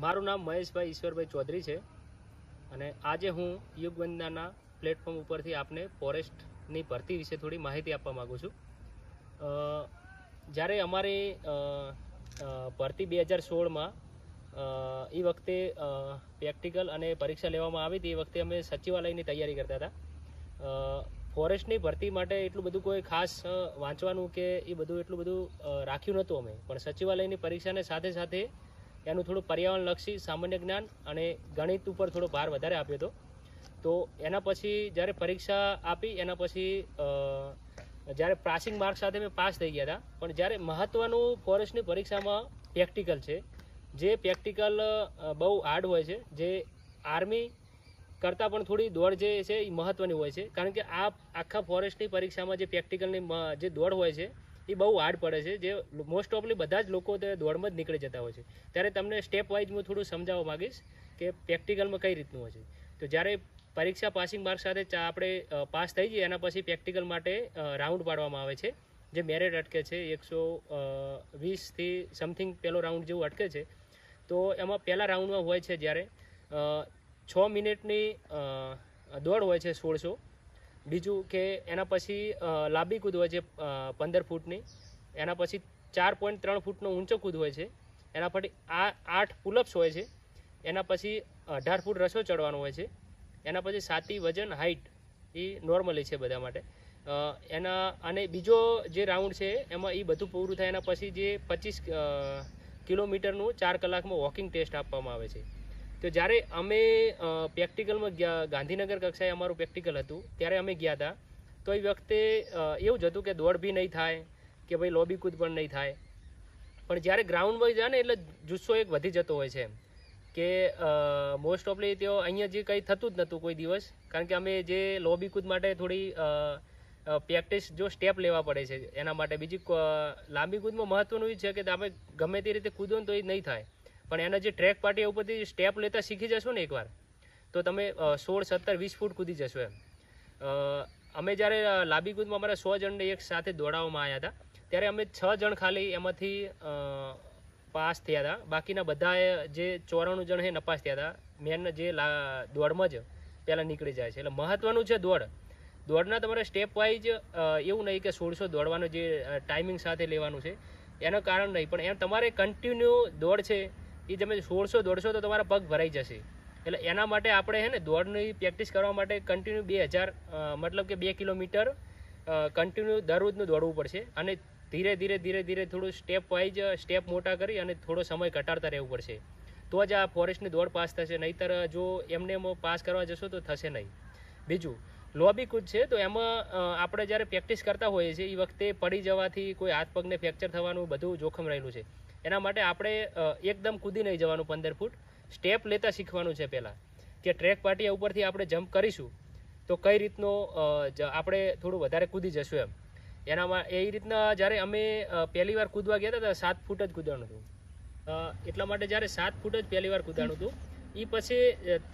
મારું નામ મહેશભાઈ ઈશ્વરભાઈ ચૌધરી છે અને આજે હું યુગવંદનાના પ્લેટફોર્મ ઉપરથી આપને ફોરેસ્ટની ભરતી વિશે થોડી માહિતી આપવા માગું છું। જ્યારે અમારી ભરતી 2016માં એ વખતે પ્રેક્ટિકલ અને પરીક્ષા લેવામાં આવી હતી। એ વખતે અમે સચિવાલયની તૈયારી કરતા હતા। ફોરેસ્ટની ભરતી માટે એટલું બધું કોઈ ખાસ વાંચવાનું કે એ બધું એટલું બધું રાખ્યું નહોતું અમે, પણ સચિવાલયની પરીક્ષાને સાથે સાથે એનું થોડું પર્યાવરણલક્ષી સામાન્ય જ્ઞાન અને ગણિત ઉપર થોડો ભાર વધારે આપ્યો હતો। તો એના પછી જ્યારે પરીક્ષા આપી એના પછી જ્યારે પાસિંગ માર્ક સાથે મેં પાસ થઈ ગયા હતા, પણ જ્યારે મહત્ત્વનું ફોરેસ્ટની પરીક્ષામાં પ્રેક્ટિકલ છે, જે પ્રેક્ટિકલ બહુ હાર્ડ હોય છે, જે આર્મી કરતાં પણ થોડી દોડ જે છે એ મહત્ત્વની હોય છે, કારણ કે આ આખા ફોરેસ્ટની પરીક્ષામાં જે પ્રેક્ટિકલની જે દોડ હોય છે એ બહુ હાર્ડ પડે છે, જે મોસ્ટ ઓફલી બધા જ લોકો તે દોડમાં જ નીકળી જતા હોય છે। ત્યારે તમને સ્ટેપ વાઇઝ હું થોડું સમજાવવા માગીશ કે પ્રેક્ટિકલમાં કઈ રીતનું હોય છે। તો જ્યારે પરીક્ષા પાસિંગ માર્ક સાથે આપણે પાસ થઈ જઈએ એના પછી પ્રેક્ટિકલ માટે રાઉન્ડ પાડવામાં આવે છે, જે મેરિટ અટકે છે 120થી સમથિંગ પહેલો રાઉન્ડ જેવું અટકે છે। તો એમાં પહેલા રાઉન્ડમાં હોય છે જ્યારે 6 મિનિટની દોડ હોય છે 1600। બીજું કે એના પછી લાંબી કૂદ હોય છે 15 ફૂટની, એના પછી 4.3 ફૂટનો ઊંચો કૂદ હોય છે, એના પછી 8 પુલઅપ્સ હોય છે, એના પછી 18 ફૂટ રસો ચડવાનો હોય છે, એના પછી સાતી વજન હાઇટ એ નોર્મલી છે બધા માટે એના। અને બીજો જે રાઉન્ડ છે એમાં એ બધું પૂરું થાય એના પછી જે 25 કિલોમીટરનું 4 કલાકમાં વોકિંગ ટેસ્ટ આપવામાં આવે છે। તો જ્યારે અમે પ્રેક્ટિકલમાં ગયા, ગાંધીનગર કક્ષાએ અમારું પ્રેક્ટિકલ હતું ત્યારે અમે ગયા હતા, તો એ વખતે એવું જ હતું કે દોડ બી નહીં થાય કે ભાઈ લોબી કૂદ પણ નહીં થાય, પણ જ્યારે ગ્રાઉન્ડમાં જાય ને એટલે જુસ્સો એક વધી જતો હોય છે કે મોસ્ટ ઓફલી તેઓ અહીંયા જે કંઈ થતું જ નહોતું કોઈ દિવસ, કારણ કે અમે જે લોબી કૂદ માટે થોડી પ્રેક્ટિસ જો સ્ટેપ લેવા પડે છે એના માટે। બીજી લાંબી કૂદમાં મહત્ત્વનું એ છે કે તમે ગમે તે રીતે કૂદો ને તો એ નહીં થાય, પણ એના જે ટ્રેક પાટિયા ઉપરથી સ્ટેપ લેતા શીખી જશો ને એકવાર, તો તમે 16, 17, 20 ફૂટ કૂદી જશો એમ। અમે જ્યારે લાંબી કૂદમાં અમારા 100 જણને એક સાથે દોડાવવામાં આવ્યા હતા, ત્યારે અમે 6 જણ ખાલી એમાંથી પાસ થયા હતા, બાકીના બધા જે 94 જણ છે નપાસ થયા હતા। મેન જે દોડમાં જ પહેલાં નીકળી જાય છે, એટલે મહત્ત્વનું છે દોડના તમારે સ્ટેપ વાઇઝ એવું નહીં કે 1600 દોડવાનું જે ટાઈમિંગ સાથે લેવાનું છે એનું કારણ નહીં, પણ એમ તમારે કન્ટિન્યુ દોડ છે એ તમે 1600 દોડશો તો તમારા પગ ભરાઈ જશે। એટલે એના માટે આપણે છે ને દોડની પ્રેક્ટિસ કરવા માટે કન્ટિન્યુ 2000 મતલબ કે 2 કિલોમીટર કન્ટિન્યુ દરરોજનું દોડવું પડશે, અને ધીરે ધીરે થોડું સ્ટેપ વાઇઝ સ્ટેપ મોટા કરી અને થોડો સમય ઘટાડતા રહેવું પડશે, તો જ આ ફોરેસ્ટની દોડ પાસ થશે, નહીંતર જો એમને પાસ કરવા જશો તો થશે નહીં। બીજું લોબી કૂદ છે, તો એમાં આપણે જ્યારે પ્રેક્ટિસ કરતા હોઈએ છીએ એ વખતે પડી જવાથી કોઈ હાથ પગને ફ્રેક્ચર થવાનું બધું જોખમ રહેલું છે। એના માટે આપણે એકદમ કૂદી નહીં જવાનું 15 ફૂટ, સ્ટેપ લેતા શીખવાનું છે પહેલાં, કે ટ્રેક પાટિયા ઉપરથી આપણે જમ્પ કરીશું તો કઈ રીતનો આપણે થોડું વધારે કૂદી જશું એમ। એનામાં એ રીતના જ્યારે અમે પહેલી વાર કૂદવા ગયા હતા 7 ફૂટ જ કૂદવાનું હતું, એટલા માટે જ્યારે 7 ફૂટ જ પહેલી વાર કૂદવાનું હતું, એ પછી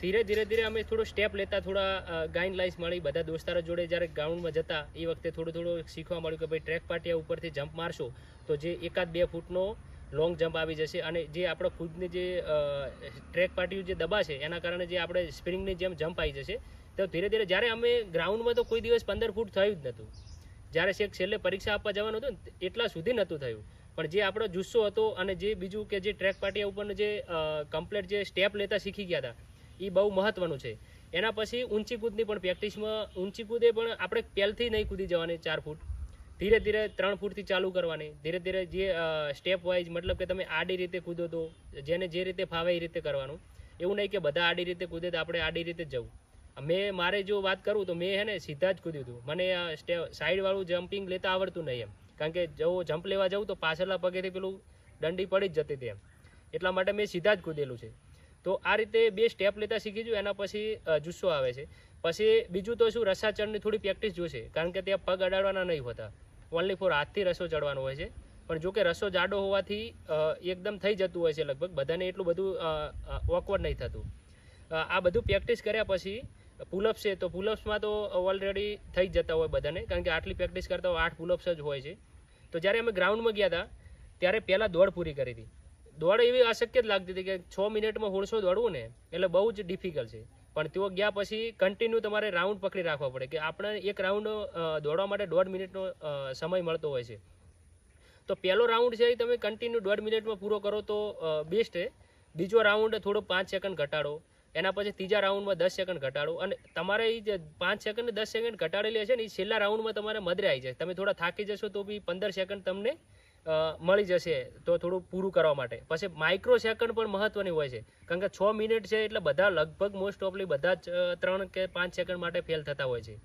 ધીરે અમે થોડું સ્ટેપ લેતા, થોડા ગાઈડલાઇન્સ મળી બધા દોસ્તારો જોડે જ્યારે ગ્રાઉન્ડમાં જતા એ વખતે થોડું શીખવા મળ્યું કે ભાઈ ટ્રેક પાટિયા ઉપરથી જમ્પ મારશો તો જે 1-2 ફૂટનો લોંગ જમ્પ આવી જશે, અને જે આપણો ખુદની જે ટ્રેક પાટિયું જે દબા છે એના કારણે જે આપણે સ્પ્રિંગની જેમ જમ્પ આવી જશે। તો ધીરે જ્યારે અમે ગ્રાઉન્ડમાં તો કોઈ દિવસ 15 ફૂટ થયું જ નહોતું, જ્યારે છેલ્લે પરીક્ષા આપવા જવાનું હતું ને એટલા સુધી નહોતું થયું, પણ જે આપણો જુસ્સો હતો અને જે બીજું કે જે ટ્રેક પાટિયા ઉપરનો જે કમ્પ્લીટ જે સ્ટેપ લેતા શીખી ગયા હતા એ બહુ મહત્ત્વનું છે। એના પછી ઊંચી કૂદની પણ પ્રેક્ટિસમાં, ઊંચી કૂદે પણ આપણે પહેલથી નહીં કૂદી જવાની 4 ફૂટ, ધીરે 3 ફૂટથી ચાલુ કરવાની, ધીરે જે સ્ટેપ વાઇઝ, મતલબ કે તમે આડી રીતે કૂદો તો જેને જે રીતે ફાવે એ રીતે કરવાનું, એવું નહીં કે બધા આડી રીતે કૂદે તો આપણે આડી રીતે જ જવું। મારે જો વાત કરું તો મેં ને સીધા જ કૂદ્યું હતું, મને સાઈડવાળું જમ્પિંગ લેતા આવડતું નહીં એમ, કારણ કે જો જમ્પ લેવા જાઉં તો પાછળના પગેથી પેલું દંડી પડી જ જતી હતી એમ, એટલા માટે મેં સીધા જ કૂદેલું છે। તો આ રીતે 2 સ્ટેપ લેતા શીખી છું, એના પછી જુસ્સો આવે છે। પછી બીજું તો શું, રસ્સા ચડની થોડી પ્રેક્ટિસ જોશે, કારણ કે ત્યાં પગ અડાડવાના નહીં હોતા, ઓનલી ફોર હાથથી રસો ચડવાનો હોય છે, પણ જો કે રસો જાડો હોવાથી એકદમ થઈ જતું હોય છે, લગભગ બધાને એટલું બધું ઓકવર્ડ નહીં થતું। આ બધું પ્રેક્ટિસ કર્યા પછી પુલઅપ્સ છે, તો પુલઅપ્સમાં તો ઓલરેડી થઈ જ જતા હોય બધાને, કારણ કે આટલી પ્રેક્ટિસ કરતા હોય 8 પુલઅપ્સ જ હોય છે। તો જ્યારે અમે ગ્રાઉન્ડમાં ગયા હતા ત્યારે પહેલાં દોડ પૂરી કરી હતી, દોડ એવી અશક્ય જ લાગતી હતી કે 6 મિનિટમાં 1600 દોડવું ને એટલે બહુ જ ડિફિકલ્ટ છે. પણ તેઓ ગયા પછી કન્ટિન્યુ તમારે રાઉન્ડ પકડી રાખવા પડે કે આપણે એક રાઉન્ડ દોડવા માટે 1.5 મિનિટનો સમય મળતો હોય છે. તો પહેલો રાઉન્ડ છે એ તમે કન્ટિન્યુ 1.5 મિનિટમાં પૂરો કરો તો બેસ્ટ છે. બીજો રાઉન્ડ થોડો 5 સેકન્ડ ઘટાડો, એના પછી ત્રીજા રાઉન્ડમાં 10 સેકન્ડ ઘટાડો, અને તમારે એ જે 5 સેકન્ડ 10 સેકન્ડ ઘટાડેલી હશે ને એ છેલ્લા રાઉન્ડમાં તમારે મધરે આવી જાય. તમે થોડા થાકી જશો તો બી 15 સેકન્ડ તમને મળી જશે તો થોડું પૂરું કરવા માટે. પછી માઇક્રો સેકન્ડ પણ મહત્વની હોય છે, કારણ કે 6 મિનિટ છે એટલે બધા લગભગ મોસ્ટ ઓફલી બધા જ 3 કે 5 સેકન્ડ માટે ફેલ થતા હોય છે.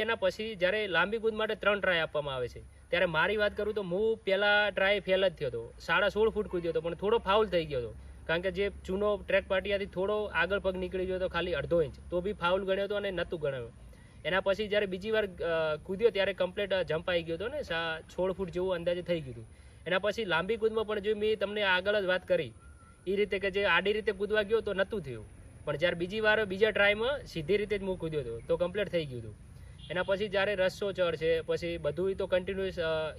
એના પછી જ્યારે લાંબી કૂદ માટે 3 ટ્રાય આપવામાં આવે છે. ત્યારે મારી વાત કરું તો હું પહેલાં ટ્રાય ફેલ જ થયો હતો, 16.5 ફૂટ કૂદ્યો હતો, પણ થોડો ફાઉલ થઈ ગયો હતો, કારણ કે જે ચૂનો ટ્રેક પાટિયાથી થોડો આગળ પગ નીકળી ગયો હતો, ખાલી અડધો ઇંચ, તો બી ફાઉલ ગણ્યો હતો અને નહોતું ગણાયું. એના પછી જ્યારે બીજી વાર કૂદ્યો ત્યારે કમ્પ્લીટ જમ્પ આવી ગયો હતો ને, 16 ફૂટ જેવું અંદાજે થઈ ગયું હતું. એના પછી લાંબી કૂદમાં પણ જો મેં તમને આગળ જ વાત કરી એ રીતે કે જે આડી રીતે કૂદવા ગયો તો નહોતું થયું, પણ જ્યારે બીજા ટ્રાયમાં સીધી રીતે જ હું કૂદ્યો હતો તો કમ્પ્લીટ થઈ ગયું હતું. એના પછી જ્યારે રસ્સો ચડ છે પછી બધું તો કન્ટિન્યુઅસ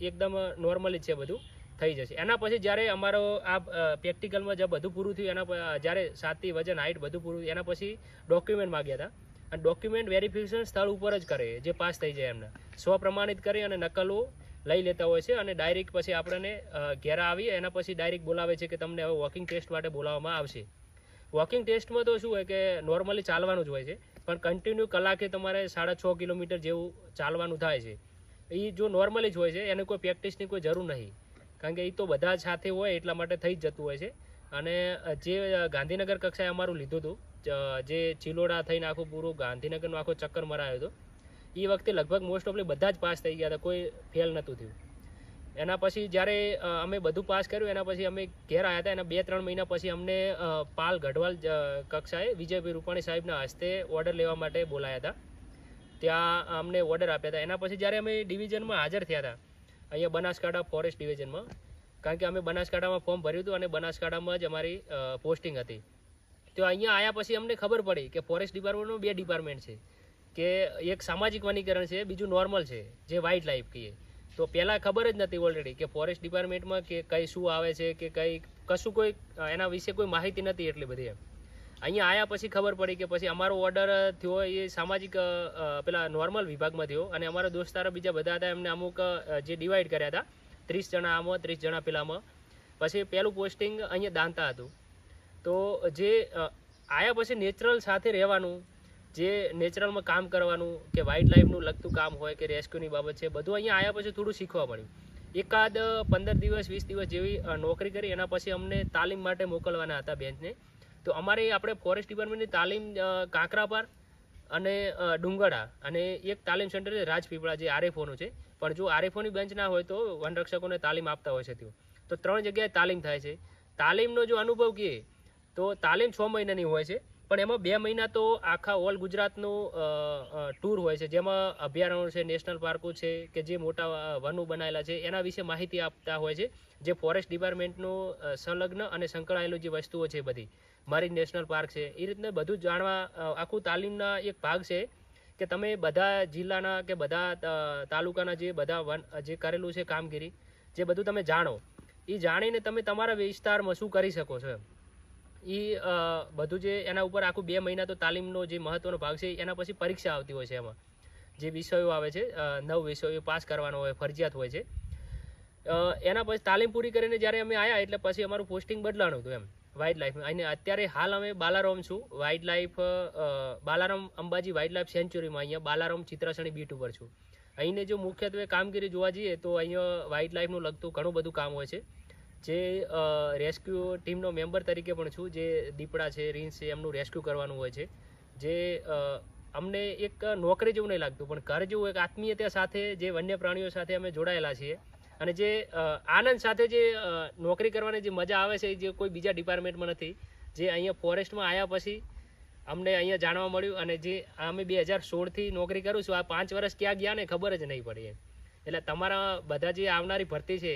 એકદમ નોર્મલી જ છે, બધું થઈ જશે. એના પછી જ્યારે અમારો આ પ્રેક્ટિકલમાં જે બધું પૂરું થયું એના જ્યારે સાથી વજન હાઇટ બધું પૂરું થયું એના પછી ડોક્યુમેન્ટ માગ્યા હતા, અને ડોક્યુમેન્ટ વેરિફિકેશન સ્થળ ઉપર જ કરે, જે પાસ થઈ જાય એમને સ્વપ્રમાણિત કરી અને નકલો લઈ લેતા હોય છે, અને ડાયરેક્ટ પછી આપણને ઘેર આવીએ એના પછી ડાયરેક્ટ બોલાવે છે કે તમને હવે વોકિંગ ટેસ્ટ માટે બોલાવવામાં આવશે. વોકિંગ ટેસ્ટમાં તો શું હોય કે નોર્મલી ચાલવાનું જ હોય છે, પણ કન્ટિન્યુ કલાકે તમારે 6.5 કિલોમીટર જેવું ચાલવાનું થાય છે. એ જો નોર્મલી જ હોય છે, એને કોઈ પ્રેક્ટિસની કોઈ જરૂર નહીં, કારણ કે એ તો બધા જ સાથે હોય એટલા માટે થઈ જ જતું હોય છે. અને જે ગાંધીનગર કક્ષાએ અમારું લીધું હતું, જે ચિલોડા થઈને આખું પૂરું ગાંધીનગરનો આખો ચક્કર મરાયો હતો, એ વખતે લગભગ મોસ્ટ ઓફલી બધા જ પાસ થઈ ગયા હતા, કોઈ ફેલ નહોતું થયું. એના પછી જ્યારે અમે બધું પાસ કર્યું એના પછી અમે ઘેર આવ્યા હતા. એના 2-3 મહિના પછી અમને પાલ ગઢવાલ કક્ષાએ વિજયભાઈ રૂપાણી સાહેબના હસ્તે ઓર્ડર લેવા માટે બોલાયા હતા, ત્યાં અમને ઓર્ડર આપ્યા હતા. એના પછી જ્યારે અમે ડિવિઝનમાં હાજર થયા હતા અહીંયા બનાસકાંઠા ફોરેસ્ટ ડિવિઝનમાં, કારણ કે અમે બનાસકાંઠામાં ફોર્મ ભર્યું હતું અને બનાસકાંઠામાં જ અમારી પોસ્ટિંગ હતી. તો અહીંયા આવ્યા પછી અમને ખબર પડી કે ફોરેસ્ટ ડિપાર્ટમેન્ટનું 2 ડિપાર્ટમેન્ટ છે, કે એક સામાજિક વનીકરણ છે, બીજું નોર્મલ છે જે વાઇલ્ડ લાઈફ કહીએ. તો પહેલાં ખબર જ નથી ઓલરેડી કે ફોરેસ્ટ ડિપાર્ટમેન્ટમાં કે કઈ શું આવે છે કે કશું કોઈ એના વિશે કોઈ માહિતી નથી એટલી બધી. અહીંયા આવ્યા પછી ખબર પડી કે પછી અમારો ઓર્ડર થયો એ સામાજિક પેલા નોર્મલ વિભાગમાં થયો, અને અમારા દોસ્તારો બીજા બધા હતા એમને અમુક જે ડિવાઈડ કર્યા હતા, 30 જણા આમાં 30 જણા પેલામાં. પછી પહેલું પોસ્ટિંગ અહીંયા દાંતા હતું. તો જે આવ્યા પછી નેચરલ સાથે રહેવાનું, જે નેચરલમાં કામ કરવાનું, કે વાઇલ્ડ લાઈફનું લગતું કામ હોય કે રેસ્ક્યુની બાબત છે, બધું અહીંયા આવ્યા પછી થોડું શીખવા મળ્યું. એકાદ 15 દિવસ 20 દિવસ જેવી નોકરી કરી એના પછી અમને તાલીમ માટે મોકલવાના હતા બેન્ચને. તો અમારે આપણે ફોરેસ્ટ ડિપાર્ટમેન્ટની તાલીમ કાંકરાપાર અને ડુંગળા, અને એક તાલીમ સેન્ટર છે રાજપીપળા જે આરએફઓનું છે, પણ જો આરએફઓની બેન્ચ ના હોય તો વનરક્ષકોને તાલીમ આપતા હોય છે તેઓ. તો 3 જગ્યાએ તાલીમ થાય છે. તાલીમનો જો અનુભવ કહીએ તો તાલીમ 6 મહિનાની હોય છે, પણ એમાં 2 મહિના તો આખા ઓલ ગુજરાતનું ટૂર હોય છે, જેમાં અભયારણ્યો છે, નેશનલ પાર્કો છે, કે જે મોટા વનો બનાવેલા છે એના વિશે માહિતી આપતા હોય છે, જે ફોરેસ્ટ ડિપાર્ટમેન્ટનું સંલગ્ન અને સંકળાયેલું જે વસ્તુઓ છે બધી, મરીન નેશનલ પાર્ક છે, એ રીતના બધું જાણવા આખું તાલીમના એક ભાગ છે કે તમે બધા જિલ્લાના કે બધા તાલુકાના જે બધા વન જે કરેલું છે કામગીરી, જે બધું તમે જાણો, એ જાણીને તમે તમારા વિસ્તારમાં શું કરી શકો છો એ બધું જે એના ઉપર આખું 2 મહિના તો તાલીમનો જે મહત્વનો ભાગ છે. એના પછી પરીક્ષા આવતી હોય છે, એમાં જે વિષયો આવે છે 9 વિષયો પાસ કરવાનો હોય, ફરજિયાત હોય છે. એના પછી તાલીમ પૂરી કરીને જ્યારે અમે આવ્યા એટલે પછી અમારું પોસ્ટિંગ બદલાણું હતું એમ વાઇલ્ડ લાઈફ. અને અત્યારે હાલ અમે બાલારામ છું, wild life Balaram Ambaji wild life સેન્ચ્યુરીમાં, અહીંયા બાલારામ ચિત્રાસણી બીટ ઉપર છું. અહીંને જો મુખ્યત્વે કામગીરી જોવા જઈએ તો અહીંયા વાઇલ્ડ લાઈફનું લગતું ઘણું બધું કામ હોય છે, જે રેસ્ક્યુ ટીમનો મેમ્બર તરીકે પણ છું, જે દીપડા છે, રીંછ છે, એમનું રેસ્ક્યુ કરવાનું હોય છે, જે અમને એક નોકરી જેવું નહીં લાગતું, પણ ઘર જેવું એક આત્મીયતા સાથે જે વન્ય પ્રાણીઓ સાથે અમે જોડાયેલા છીએ, અને જે આનંદ સાથે જે નોકરી કરવાની જે મજા આવે છે જે કોઈ બીજા ડિપાર્ટમેન્ટમાં નથી, જે અહીંયા ફોરેસ્ટમાં આવ્યા પછી અમને અહીંયા જાણવા મળ્યું. અને જે અમે 2016થી નોકરી કરું છું, આ 5 વર્ષ ક્યાં ગયા ને ખબર જ નહીં પડી. એટલે તમારા બધા જે આવનારી ભરતી છે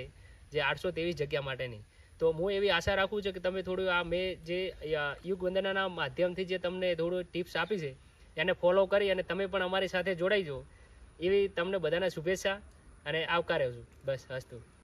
જે 823 જગ્યા માટેની, તો હું એવી આશા રાખું છું કે તમે થોડું આ મેં જે યુગ વંદનાના માધ્યમથી જે તમને થોડું ટિપ્સ આપી છે એને ફોલો કરી અને તમે પણ અમારી સાથે જોડાઈ જાઓ, એવી તમને બધાને શુભેચ્છા અને આવકાર્યો છું. બસ હસ્તું.